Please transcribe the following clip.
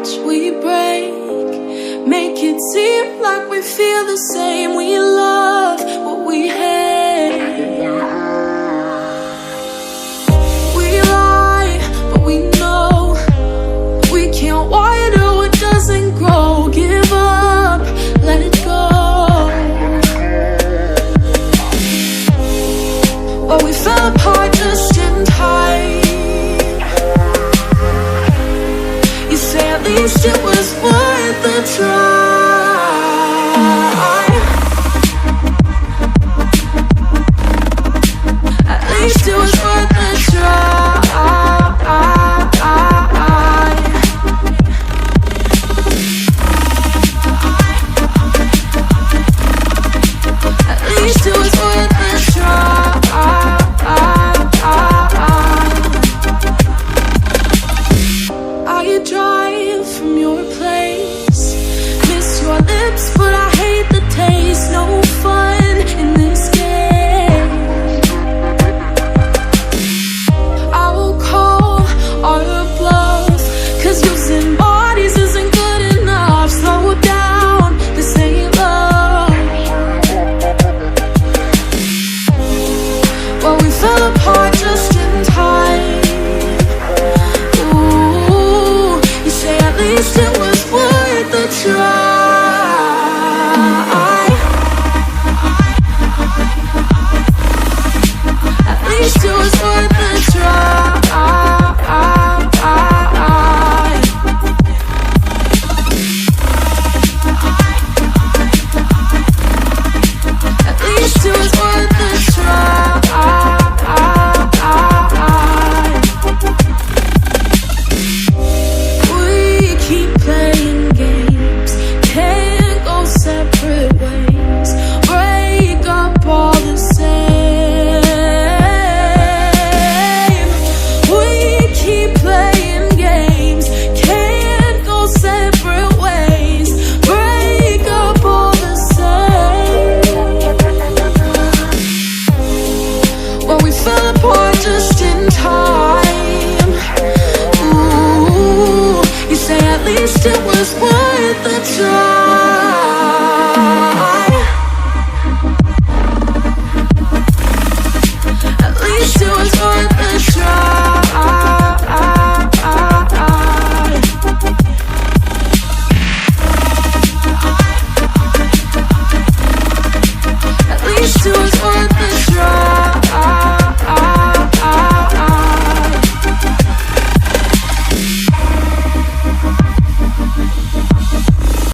hearts we break, make it seem like we feel the same. We love what we hate. We lie, but we know we can't water what doesn't grow. Give up, let it go. Well, we fell apart just in time. You say at least it was worth the try. At least it was worth the try. At least it was worth the try. I drive from your place, miss your lips, but I hate the taste. No fun in this game. I will call our bluff, 'cause using bodies isn't good enough. Slow down, this ain't love. Well, we fell apart just in time. At least it was worth the try. At least it was worth the try. At least it was worth the try. At least it was worth the try.